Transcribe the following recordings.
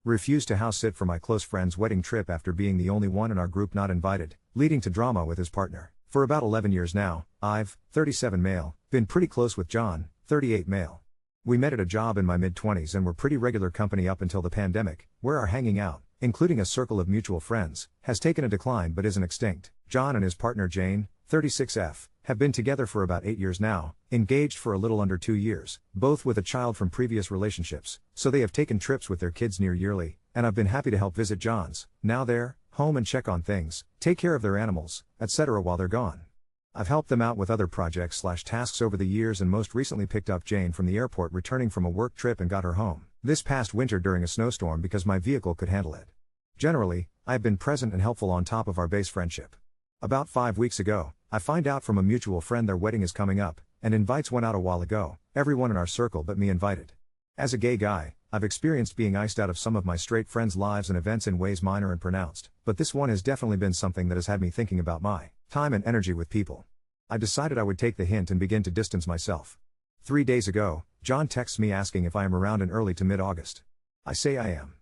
Refused to house sit for my close friend's wedding trip after being the only one in our group not invited, leading to drama with his partner. For about 11 years now, I've, 37 male, been pretty close with John, 38 male. We met at a job in my mid-20s and were pretty regular company up until the pandemic, where our hanging out, including a circle of mutual friends, has taken a decline but isn't extinct. John and his partner Jane, 36F, have been together for about 8 years now, engaged for a little under 2 years, both with a child from previous relationships, so they have taken trips with their kids near yearly, and I've been happy to help visit John's, now their, home and check on things, take care of their animals, etc. while they're gone. I've helped them out with other projects/tasks over the years and most recently picked up Jane from the airport returning from a work trip and got her home this past winter during a snowstorm because my vehicle could handle it. Generally, I have been present and helpful on top of our base friendship. About 5 weeks ago, I find out from a mutual friend their wedding is coming up, and invites went out a while ago, everyone in our circle but me invited. As a gay guy, I've experienced being iced out of some of my straight friends' lives and events in ways minor and pronounced, but this one has definitely been something that has had me thinking about my time and energy with people. I decided I would take the hint and begin to distance myself. 3 days ago, John texts me asking if I am around in early to mid-August. I say I am.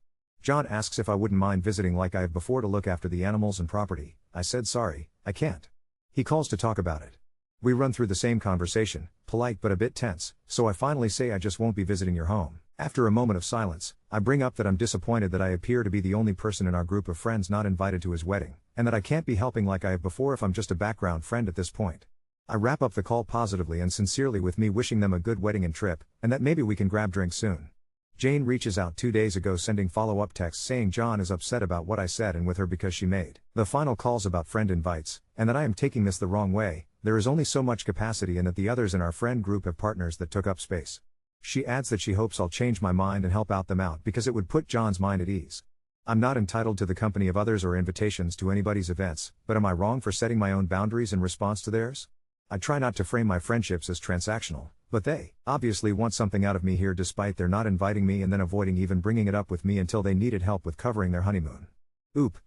John asks if I wouldn't mind visiting like I have before to look after the animals and property. I said sorry, I can't. He calls to talk about it. We run through the same conversation, polite but a bit tense, so I finally say I just won't be visiting your home. After a moment of silence, I bring up that I'm disappointed that I appear to be the only person in our group of friends not invited to his wedding, and that I can't be helping like I have before if I'm just a background friend at this point. I wrap up the call positively and sincerely with me wishing them a good wedding and trip, and that maybe we can grab drinks soon. Jane reaches out 2 days ago sending follow-up texts saying John is upset about what I said and with her because she made the final calls about friend invites, and that I am taking this the wrong way. There is only so much capacity and that the others in our friend group have partners that took up space. She adds that she hopes I'll change my mind and help out them out because it would put John's mind at ease. I'm not entitled to the company of others or invitations to anybody's events, but am I wrong for setting my own boundaries in response to theirs? I try not to frame my friendships as transactional, but they obviously want something out of me here despite their not inviting me and then avoiding even bringing it up with me until they needed help with covering their honeymoon.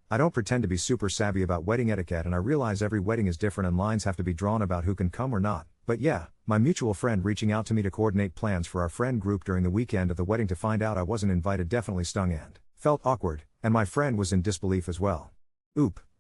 I don't pretend to be super savvy about wedding etiquette and I realize every wedding is different and lines have to be drawn about who can come or not, but yeah, my mutual friend reaching out to me to coordinate plans for our friend group during the weekend of the wedding to find out I wasn't invited definitely stung and felt awkward, and my friend was in disbelief as well.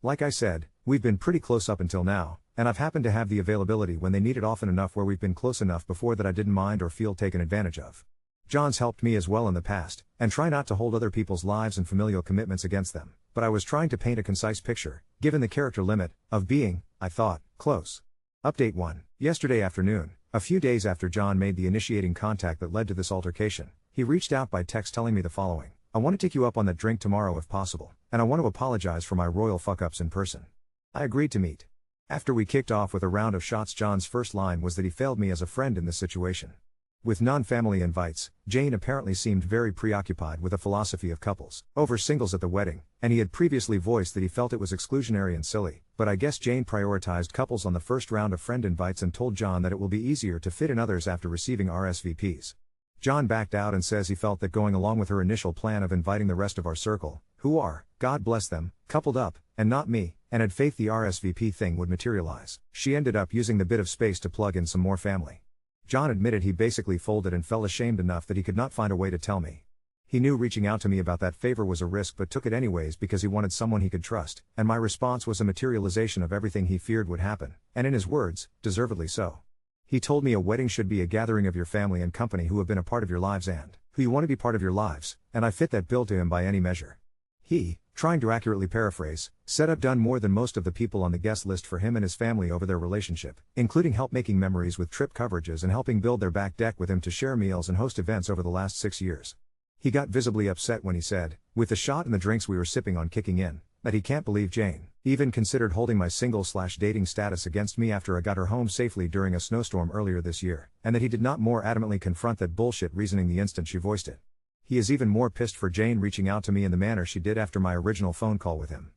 Like I said, we've been pretty close up until now, and I've happened to have the availability when they need it often enough where we've been close enough before that I didn't mind or feel taken advantage of. John's helped me as well in the past, and try not to hold other people's lives and familial commitments against them, but I was trying to paint a concise picture, given the character limit, of being, I thought, close. Update 1. Yesterday afternoon, a few days after John made the initiating contact that led to this altercation, he reached out by text telling me the following: I want to take you up on that drink tomorrow if possible, and I want to apologize for my royal fuck-ups in person. I agreed to meet. After we kicked off with a round of shots, John's first line was that he failed me as a friend in this situation. With non-family invites, Jane apparently seemed very preoccupied with a philosophy of couples over singles at the wedding, and he had previously voiced that he felt it was exclusionary and silly, but I guess Jane prioritized couples on the first round of friend invites and told John that it will be easier to fit in others after receiving RSVPs. John backed out and says he felt that going along with her initial plan of inviting the rest of our circle, who are, God bless them, coupled up, and not me, and had faith the RSVP thing would materialize. She ended up using the bit of space to plug in some more family. John admitted he basically folded and felt ashamed enough that he could not find a way to tell me. He knew reaching out to me about that favor was a risk but took it anyways because he wanted someone he could trust, and my response was a materialization of everything he feared would happen, and in his words, deservedly so. He told me a wedding should be a gathering of your family and company who have been a part of your lives and who you want to be part of your lives, and I fit that bill to him by any measure. He, trying to accurately paraphrase, said I've done more than most of the people on the guest list for him and his family over their relationship, including help making memories with trip coverages and helping build their back deck with him to share meals and host events over the last 6 years. He got visibly upset when he said, with the shot and the drinks we were sipping on kicking in, that he can't believe Jane even considered holding my single/dating status against me after I got her home safely during a snowstorm earlier this year, and that he did not more adamantly confront that bullshit reasoning the instant she voiced it. He is even more pissed for Jane reaching out to me in the manner she did after my original phone call with him.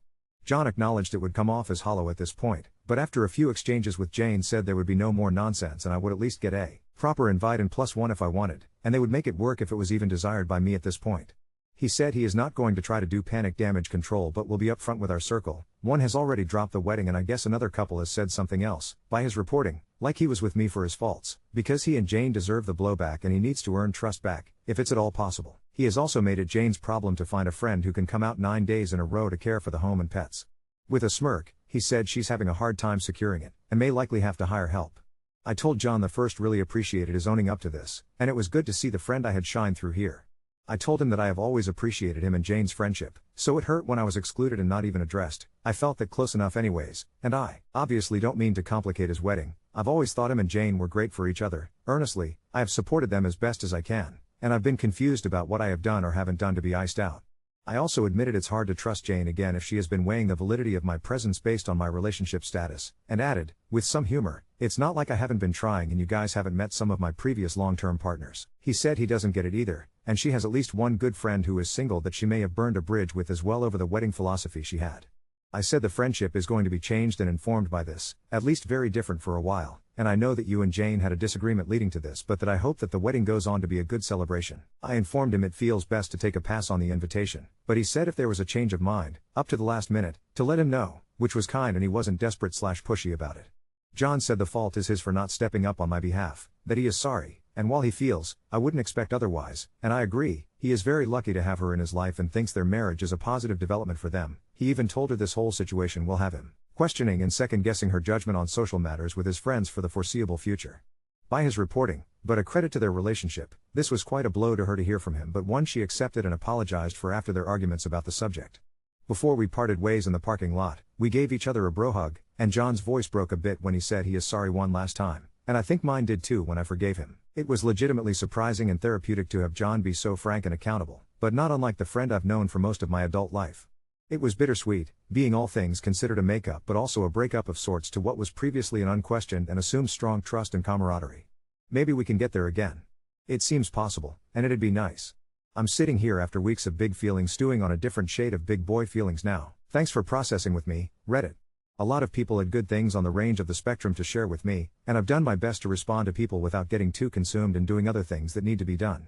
John acknowledged it would come off as hollow at this point, but after a few exchanges with Jane said there would be no more nonsense and I would at least get a proper invite and +1 if I wanted, and they would make it work if it was even desired by me at this point. He said he is not going to try to do panic damage control but will be upfront with our circle. One has already dropped the wedding and I guess another couple has said something else, by his reporting, like he was with me for his faults, because he and Jane deserve the blowback and he needs to earn trust back, if it's at all possible. He has also made it Jane's problem to find a friend who can come out 9 days in a row to care for the home and pets. With a smirk, he said she's having a hard time securing it, and may likely have to hire help. I told John the first really appreciated his owning up to this, and it was good to see the friend I had shine through here. I told him that I have always appreciated him and Jane's friendship, so it hurt when I was excluded and not even addressed. I felt that close enough anyways, and I obviously don't mean to complicate his wedding. I've always thought him and Jane were great for each other. Earnestly, I have supported them as best as I can, and I've been confused about what I have done or haven't done to be iced out. I also admitted it's hard to trust Jane again if she has been weighing the validity of my presence based on my relationship status, and added, with some humor, it's not like I haven't been trying and you guys haven't met some of my previous long-term partners. He said he doesn't get it either, and she has at least one good friend who is single that she may have burned a bridge with as well over the wedding philosophy she had. I said the friendship is going to be changed and informed by this, at least very different for a while, and I know that you and Jane had a disagreement leading to this, but that I hope that the wedding goes on to be a good celebration. I informed him it feels best to take a pass on the invitation, but he said if there was a change of mind, up to the last minute, to let him know, which was kind and he wasn't desperate/pushy about it. John said the fault is his for not stepping up on my behalf, that he is sorry, and while he feels, I wouldn't expect otherwise, and I agree, he is very lucky to have her in his life and thinks their marriage is a positive development for them. He even told her this whole situation will have him questioning and second-guessing her judgment on social matters with his friends for the foreseeable future. By his reporting, but a credit to their relationship, this was quite a blow to her to hear from him, but one she accepted and apologized for after their arguments about the subject. Before we parted ways in the parking lot, we gave each other a bro hug, and John's voice broke a bit when he said he is sorry one last time, and I think mine did too when I forgave him. It was legitimately surprising and therapeutic to have John be so frank and accountable, but not unlike the friend I've known for most of my adult life. It was bittersweet, being all things considered a makeup but also a breakup of sorts to what was previously an unquestioned and assumed strong trust and camaraderie. Maybe we can get there again. It seems possible, and it'd be nice. I'm sitting here after weeks of big feelings stewing on a different shade of big boy feelings now. Thanks for processing with me, Reddit. A lot of people had good things on the range of the spectrum to share with me, and I've done my best to respond to people without getting too consumed and doing other things that need to be done.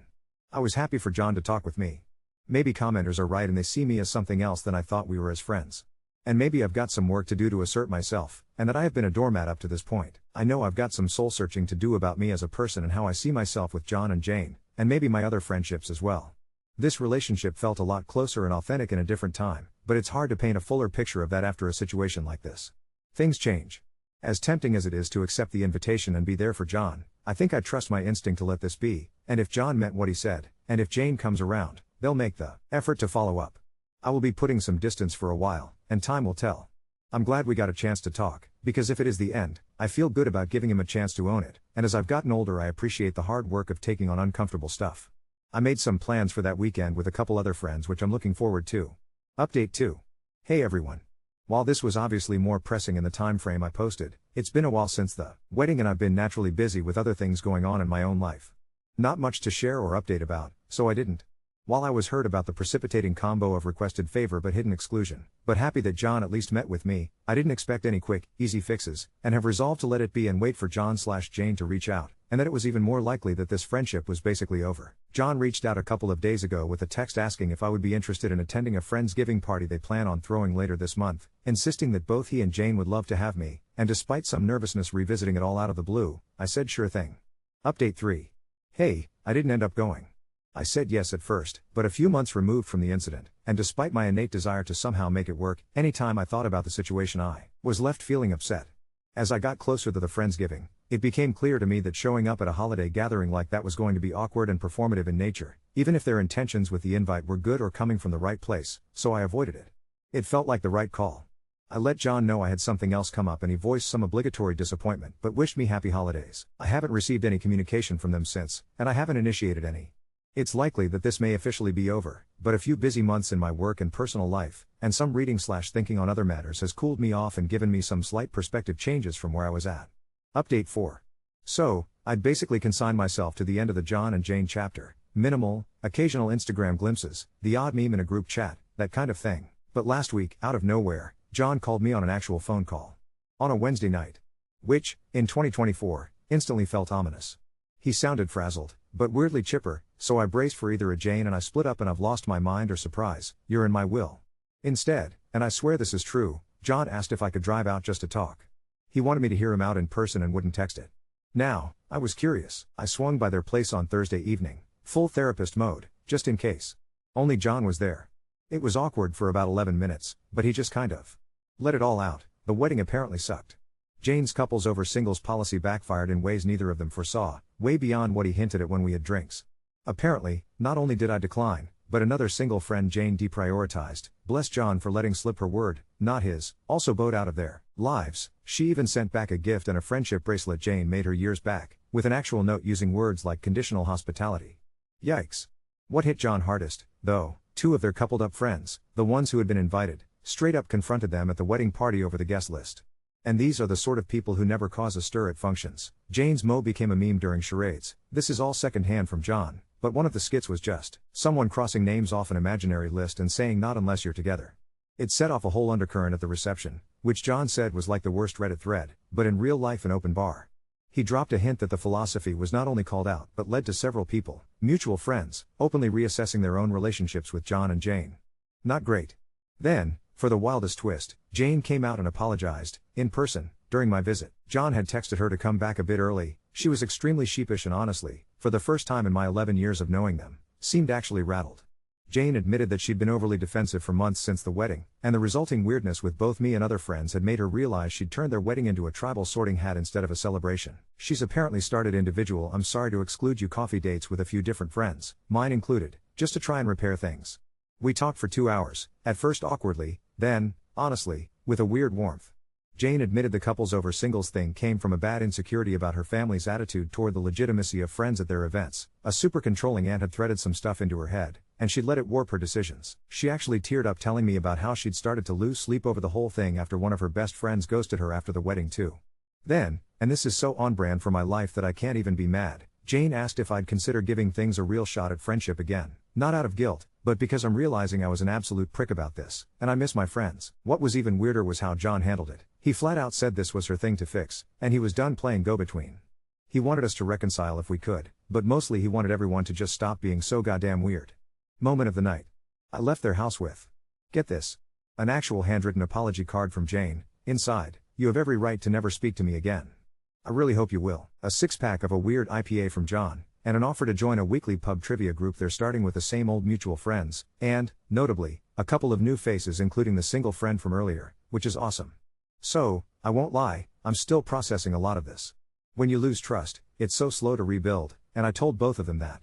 I was happy for John to talk with me. Maybe commenters are right and they see me as something else than I thought we were as friends. And maybe I've got some work to do to assert myself, and that I have been a doormat up to this point. I know I've got some soul searching to do about me as a person and how I see myself with John and Jane, and maybe my other friendships as well. This relationship felt a lot closer and authentic in a different time, but it's hard to paint a fuller picture of that after a situation like this. Things change. As tempting as it is to accept the invitation and be there for John, I think I trust my instinct to let this be, and if John meant what he said, and if Jane comes around, they'll make the effort to follow up. I will be putting some distance for a while, and time will tell. I'm glad we got a chance to talk, because if it is the end, I feel good about giving him a chance to own it, and as I've gotten older I appreciate the hard work of taking on uncomfortable stuff. I made some plans for that weekend with a couple other friends which I'm looking forward to. Update 2. Hey everyone. While this was obviously more pressing in the time frame I posted, it's been a while since the wedding and I've been naturally busy with other things going on in my own life. Not much to share or update about, so I didn't. While I was hurt about the precipitating combo of requested favor but hidden exclusion, but happy that John at least met with me, I didn't expect any quick, easy fixes, and have resolved to let it be and wait for John/Jane to reach out, and that it was even more likely that this friendship was basically over. John reached out a couple of days ago with a text asking if I would be interested in attending a Friendsgiving party they plan on throwing later this month, insisting that both he and Jane would love to have me, and despite some nervousness revisiting it all out of the blue, I said sure thing. Update 3. Hey, I didn't end up going. I said yes at first, but a few months removed from the incident, and despite my innate desire to somehow make it work, anytime I thought about the situation I was left feeling upset. As I got closer to the Friendsgiving, it became clear to me that showing up at a holiday gathering like that was going to be awkward and performative in nature, even if their intentions with the invite were good or coming from the right place, so I avoided it. It felt like the right call. I let John know I had something else come up and he voiced some obligatory disappointment but wished me happy holidays. I haven't received any communication from them since, and I haven't initiated any. It's likely that this may officially be over, but a few busy months in my work and personal life, and some reading/thinking on other matters has cooled me off and given me some slight perspective changes from where I was at. Update 4. So, I'd basically consigned myself to the end of the John and Jane chapter, minimal, occasional Instagram glimpses, the odd meme in a group chat, that kind of thing. But last week, out of nowhere, John called me on an actual phone call. On a Wednesday night. Which, in 2024, instantly felt ominous. He sounded frazzled, but weirdly chipper, so I braced for either a Jane and I split up and I've lost my mind or surprise, you're in my will. Instead, and I swear this is true, John asked if I could drive out just to talk. He wanted me to hear him out in person and wouldn't text it. Now, I was curious. I swung by their place on Thursday evening, full therapist mode, just in case. Only John was there. It was awkward for about 11 minutes, but he just kind of let it all out. The wedding apparently sucked. Jane's couples over singles policy backfired in ways neither of them foresaw, way beyond what he hinted at when we had drinks. Apparently, not only did I decline, but another single friend Jane deprioritized, bless John for letting slip her word, not his, also bowed out of their lives. She even sent back a gift and a friendship bracelet Jane made her years back, with an actual note using words like conditional hospitality. Yikes. What hit John hardest, though, two of their coupled up friends, the ones who had been invited, straight up confronted them at the wedding party over the guest list. And these are the sort of people who never cause a stir at functions. Jane's mo became a meme during charades. This is all secondhand from John, but one of the skits was just someone crossing names off an imaginary list and saying not unless you're together. It set off a whole undercurrent at the reception, which John said was like the worst Reddit thread, but in real life an open bar. He dropped a hint that the philosophy was not only called out but led to several people, mutual friends, openly reassessing their own relationships with John and Jane. Not great. Then, for the wildest twist, Jane came out and apologized, in person, during my visit. John had texted her to come back a bit early. She was extremely sheepish and honestly, for the first time in my 11 years of knowing them, seemed actually rattled. Jane admitted that she'd been overly defensive for months since the wedding, and the resulting weirdness with both me and other friends had made her realize she'd turned their wedding into a tribal sorting hat instead of a celebration. She's apparently started individual "I'm sorry to exclude you" coffee dates with a few different friends, mine included, just to try and repair things. We talked for 2 hours, at first awkwardly, then, honestly, with a weird warmth. Jane admitted the couples over singles thing came from a bad insecurity about her family's attitude toward the legitimacy of friends at their events. A super controlling aunt had threaded some stuff into her head, and she'd let it warp her decisions. She actually teared up telling me about how she'd started to lose sleep over the whole thing after one of her best friends ghosted her after the wedding too. Then, and this is so on brand for my life that I can't even be mad, Jane asked if I'd consider giving things a real shot at friendship again. Not out of guilt, but because I'm realizing I was an absolute prick about this, and I miss my friends. What was even weirder was how John handled it. He flat out said this was her thing to fix, and he was done playing go-between. He wanted us to reconcile if we could, but mostly he wanted everyone to just stop being so goddamn weird. Moment of the night. I left their house with, get this, an actual handwritten apology card from Jane. Inside, "You have every right to never speak to me again. I really hope you will." A 6-pack of a weird IPA from John, and an offer to join a weekly pub trivia group they're starting with the same old mutual friends, and, notably, a couple of new faces including the single friend from earlier, which is awesome. So, I won't lie, I'm still processing a lot of this. When you lose trust, it's so slow to rebuild, and I told both of them that.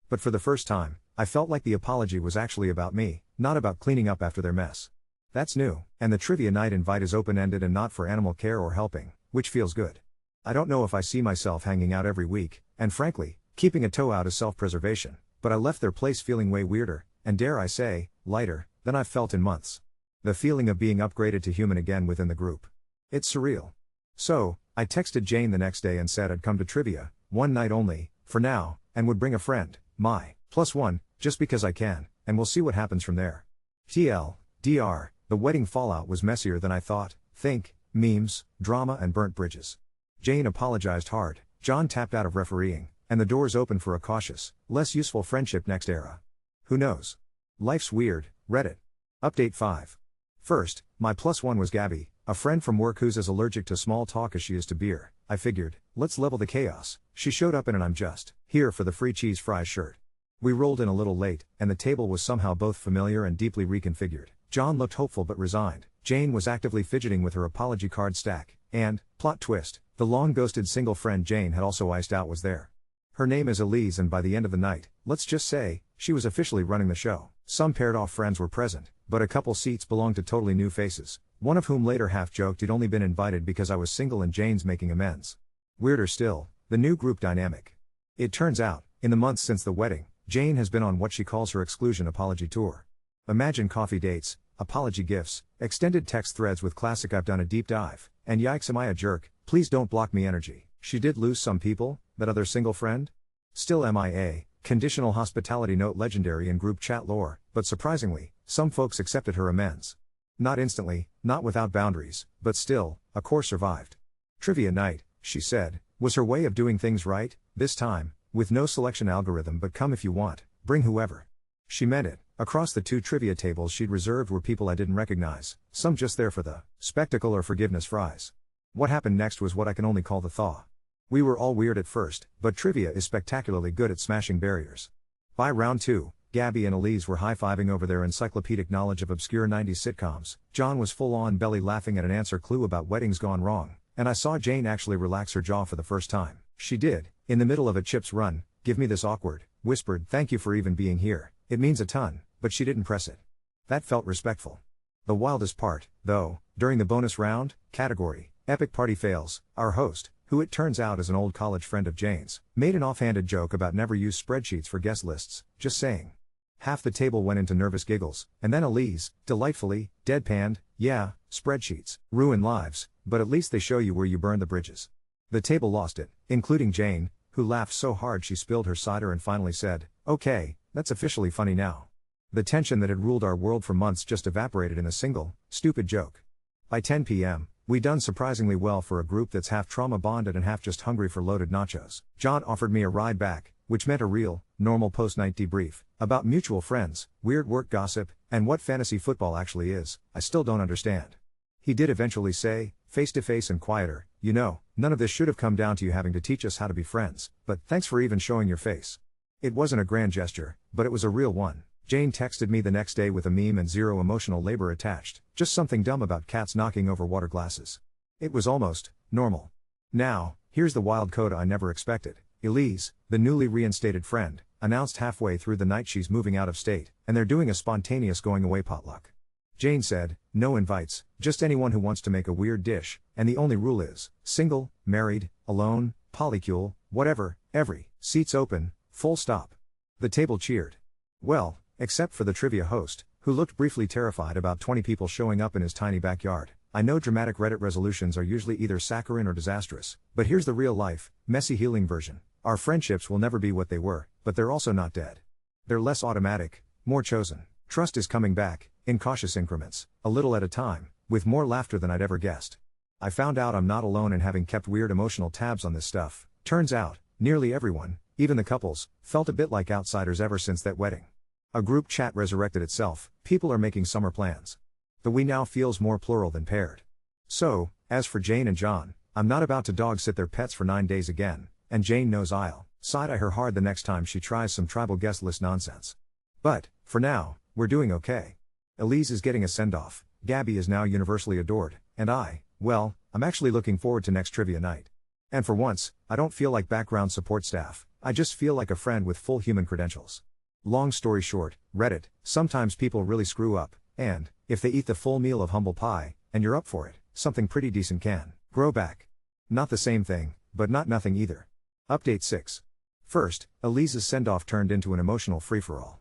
But for the first time, I felt like the apology was actually about me, not about cleaning up after their mess. That's new, and the trivia night invite is open-ended and not for animal care or helping, which feels good. I don't know if I see myself hanging out every week, and frankly, keeping a toe out is self-preservation, but I left their place feeling way weirder, and dare I say, lighter, than I've felt in months. The feeling of being upgraded to human again within the group. It's surreal. So, I texted Jane the next day and said I'd come to trivia, one night only, for now, and would bring a friend, my +1, just because I can, and we'll see what happens from there. TLDR, the wedding fallout was messier than I thought. Think, memes, drama and burnt bridges. Jane apologized hard, John tapped out of refereeing, and the doors opened for a cautious, less useful friendship next era. Who knows? Life's weird. Reddit. Update 5. First, my +1 was Gabby, a friend from work who's as allergic to small talk as she is to beer. I figured, let's level the chaos. She showed up in an "I'm just here for the free cheese fries" shirt. We rolled in a little late, and the table was somehow both familiar and deeply reconfigured. John looked hopeful but resigned. Jane was actively fidgeting with her apology card stack, and, plot twist, the long-ghosted single friend Jane had also iced out was there. Her name is Elise, and by the end of the night, let's just say, she was officially running the show. Some paired-off friends were present, but a couple seats belonged to totally new faces, one of whom later half-joked he'd only been invited because I was single and Jane's making amends. Weirder still, the new group dynamic. It turns out, in the months since the wedding, Jane has been on what she calls her exclusion apology tour. Imagine coffee dates, apology gifts, extended text threads with classic "I've done a deep dive," and "Yikes, am I a jerk, please don't block me" energy. She did lose some people, that other single friend? Still MIA, conditional hospitality note legendary in group chat lore, but surprisingly, some folks accepted her amends. Not instantly, not without boundaries, but still, a core survived. Trivia night, she said, was her way of doing things right, this time, with no selection algorithm but come if you want, bring whoever. She meant it. Across the 2 trivia tables she'd reserved were people I didn't recognize, some just there for the spectacle or forgiveness fries. What happened next was what I can only call the thaw. We were all weird at first, but trivia is spectacularly good at smashing barriers. By round 2, Gabby and Elise were high-fiving over their encyclopedic knowledge of obscure 90s sitcoms. John was full-on belly laughing at an answer clue about weddings gone wrong, and I saw Jane actually relax her jaw for the first time. She did, in the middle of a Chips run, give me this awkward, whispered thank you for even being here, it means a ton, but she didn't press it. That felt respectful. The wildest part, though, during the bonus round, category, Epic Party Fails, our host, who it turns out is an old college friend of Jane's, made an offhanded joke about never use spreadsheets for guest lists, just saying. Half the table went into nervous giggles, and then Elise, delightfully, deadpanned, yeah, spreadsheets, ruin lives, but at least they show you where you burn the bridges. The table lost it, including Jane, who laughed so hard she spilled her cider and finally said, okay, that's officially funny now. The tension that had ruled our world for months just evaporated in a single, stupid joke. By 10 p.m., we'd done surprisingly well for a group that's half trauma bonded and half just hungry for loaded nachos. John offered me a ride back, which meant a real, normal post-night debrief, about mutual friends, weird work gossip, and what fantasy football actually is. I still don't understand. He did eventually say, face-to-face and quieter, you know, none of this should have come down to you having to teach us how to be friends, but thanks for even showing your face. It wasn't a grand gesture, but it was a real one. Jane texted me the next day with a meme and zero emotional labor attached, just something dumb about cats knocking over water glasses. It was almost normal. Now, here's the wild coda I never expected. Elise, the newly reinstated friend, announced halfway through the night she's moving out of state, and they're doing a spontaneous going away potluck. Jane said, no invites, just anyone who wants to make a weird dish, and the only rule is, single, married, alone, polycule, whatever, every, seats open, full stop. The table cheered. Well, except for the trivia host, who looked briefly terrified about 20 people showing up in his tiny backyard. I know dramatic Reddit resolutions are usually either saccharine or disastrous, but here's the real-life, messy healing version. Our friendships will never be what they were, but they're also not dead. They're less automatic, more chosen. Trust is coming back, in cautious increments, a little at a time, with more laughter than I'd ever guessed. I found out I'm not alone in having kept weird emotional tabs on this stuff. Turns out, nearly everyone, even the couples, felt a bit like outsiders ever since that wedding. A group chat resurrected itself, people are making summer plans. The we now feels more plural than paired. So, as for Jane and John, I'm not about to dog sit their pets for 9 days again, and Jane knows I'll side-eye her hard the next time she tries some tribal guest list nonsense. But, for now, we're doing okay. Elise is getting a send-off, Gabby is now universally adored, and I'm actually looking forward to next trivia night. And for once, I don't feel like background support staff, I just feel like a friend with full human credentials. Long story short, Reddit, sometimes people really screw up, and, if they eat the full meal of humble pie, and you're up for it, something pretty decent can grow back. Not the same thing, but not nothing either. Update 6. First, Elise's send-off turned into an emotional free-for-all.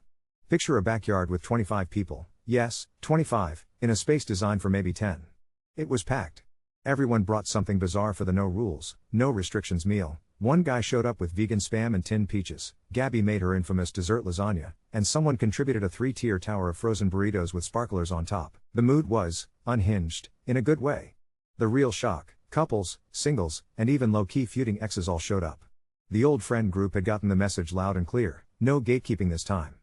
Picture a backyard with 25 people, yes, 25, in a space designed for maybe 10. It was packed. Everyone brought something bizarre for the no rules, no restrictions meal. One guy showed up with vegan spam and tinned peaches, Gabby made her infamous dessert lasagna, and someone contributed a 3-tier tower of frozen burritos with sparklers on top. The mood was unhinged, in a good way. The real shock, couples, singles, and even low-key feuding exes all showed up. The old friend group had gotten the message loud and clear, no gatekeeping this time.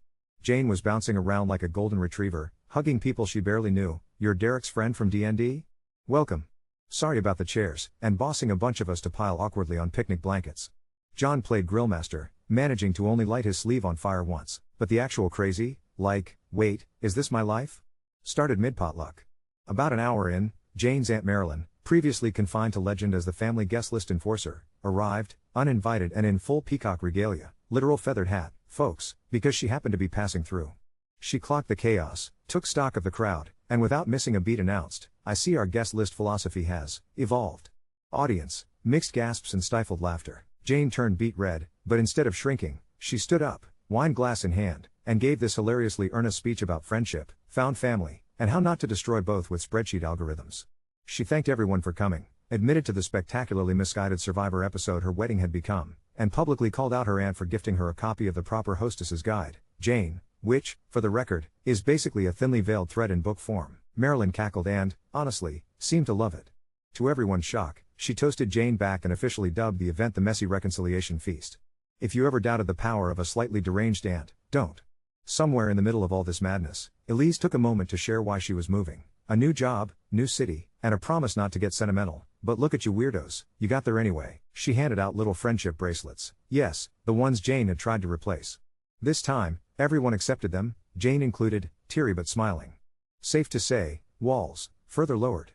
Jane was bouncing around like a golden retriever, hugging people she barely knew. You're Derek's friend from D&D? Welcome. Sorry about the chairs, and bossing a bunch of us to pile awkwardly on picnic blankets. John played grillmaster, managing to only light his sleeve on fire once, but the actual crazy, like, wait, is this my life? Started mid-potluck. About an hour in, Jane's Aunt Marilyn, previously confined to legend as the family guest list enforcer, arrived, uninvited and in full peacock regalia, literal feathered hat, folks, because she happened to be passing through. She clocked the chaos, took stock of the crowd, and without missing a beat announced, I see our guest list philosophy has evolved. Audience, mixed gasps and stifled laughter. Jane turned beet red, but instead of shrinking, she stood up, wine glass in hand, and gave this hilariously earnest speech about friendship, found family, and how not to destroy both with spreadsheet algorithms. She thanked everyone for coming, admitted to the spectacularly misguided Survivor episode her wedding had become, and publicly called out her aunt for gifting her a copy of the Proper Hostess's Guide, Jane, which, for the record, is basically a thinly veiled thread in book form. Marilyn cackled and, honestly, seemed to love it. To everyone's shock, she toasted Jane back and officially dubbed the event the Messy Reconciliation Feast. If you ever doubted the power of a slightly deranged aunt, don't. Somewhere in the middle of all this madness, Elise took a moment to share why she was moving. A new job, new city, and a promise not to get sentimental. But look at you weirdos, you got there anyway. She handed out little friendship bracelets. Yes, the ones Jane had tried to replace. This time, Everyone accepted them, Jane included, teary but smiling. Safe to say, walls, further lowered.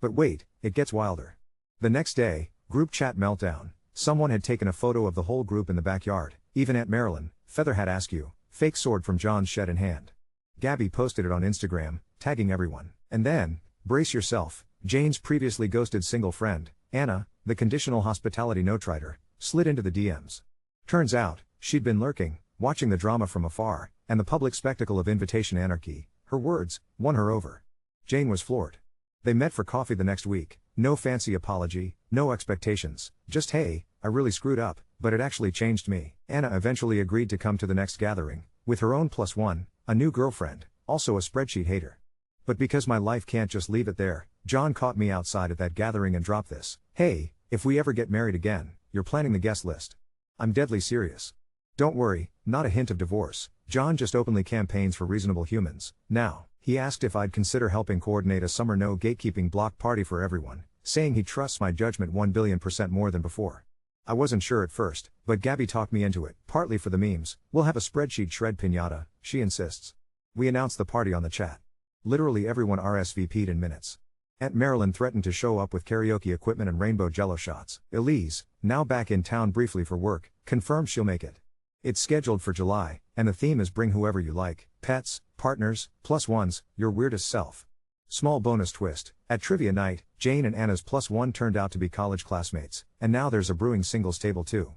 But wait, it gets wilder. The next day, group chat meltdown. Someone had taken a photo of the whole group in the backyard, even Aunt Marilyn, Featherhat Askew, fake sword from John's shed in hand. Gabby posted it on Instagram, tagging everyone. And then, brace yourself, Jane's previously ghosted single friend, Anna, the conditional hospitality note-writer, slid into the DMs. Turns out, she'd been lurking, watching the drama from afar, and the public spectacle of invitation anarchy, her words, won her over. Jane was floored. They met for coffee the next week, no fancy apology, no expectations, just hey, I really screwed up, but it actually changed me. Anna eventually agreed to come to the next gathering, with her own +1, a new girlfriend, also a spreadsheet hater. But because my life can't just leave it there, John caught me outside at that gathering and dropped this. Hey, if we ever get married again, you're planning the guest list. I'm deadly serious. Don't worry, not a hint of divorce, John just openly campaigns for reasonable humans. Now, he asked if I'd consider helping coordinate a summer no gatekeeping block party for everyone, saying he trusts my judgment 1,000,000,000% more than before. I wasn't sure at first, but Gabby talked me into it, partly for the memes. We'll have a spreadsheet shred piñata, she insists. We announced the party on the chat. Literally everyone RSVP'd in minutes. Aunt Marilyn threatened to show up with karaoke equipment and rainbow jello shots. Elise, now back in town briefly for work, confirmed she'll make it. It's scheduled for July, and the theme is bring whoever you like, pets, partners, +1s, your weirdest self. Small bonus twist, at trivia night, Jane and Anna's +1 turned out to be college classmates, and now there's a brewing singles table too.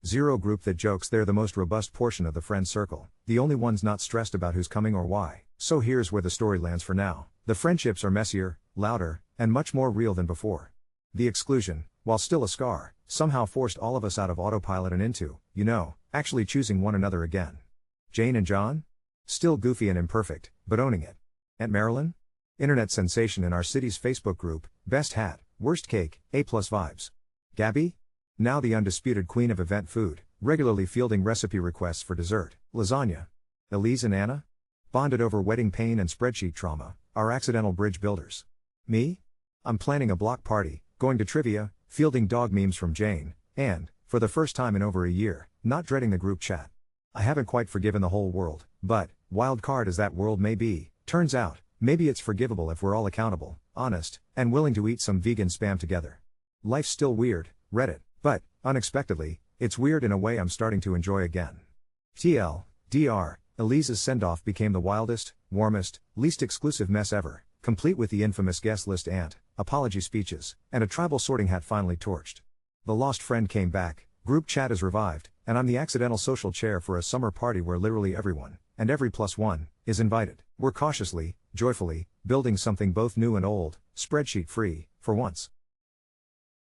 Zero group that jokes they're the most robust portion of the friend circle, the only ones not stressed about who's coming or why. So here's where the story lands for now. The friendships are messier, louder, and much more real than before. The exclusion, while still a scar, somehow forced all of us out of autopilot and into, actually choosing one another again. Jane and John? Still goofy and imperfect, but owning it. Aunt Marilyn? Internet sensation in our city's Facebook group, best hat, worst cake, A+ vibes. Gabby? Now the undisputed queen of event food, regularly fielding recipe requests for dessert, lasagna. Elise and Anna? Bonded over wedding pain and spreadsheet trauma, our accidental bridge builders. Me? I'm planning a block party, going to trivia, fielding dog memes from Jane, and, for the first time in over a year, not dreading the group chat. I haven't quite forgiven the whole world, but, wild card as that world may be, turns out, maybe it's forgivable if we're all accountable, honest, and willing to eat some vegan spam together. Life's still weird, Reddit, but, unexpectedly, it's weird in a way I'm starting to enjoy again. TLDR, Elise's send-off became the wildest, warmest, least exclusive mess ever, complete with the infamous guest list and apology speeches, and a tribal sorting hat finally torched. The lost friend came back, group chat is revived, and I'm the accidental social chair for a summer party where literally everyone, and every +1, is invited. We're cautiously, joyfully, building something both new and old, spreadsheet free, for once.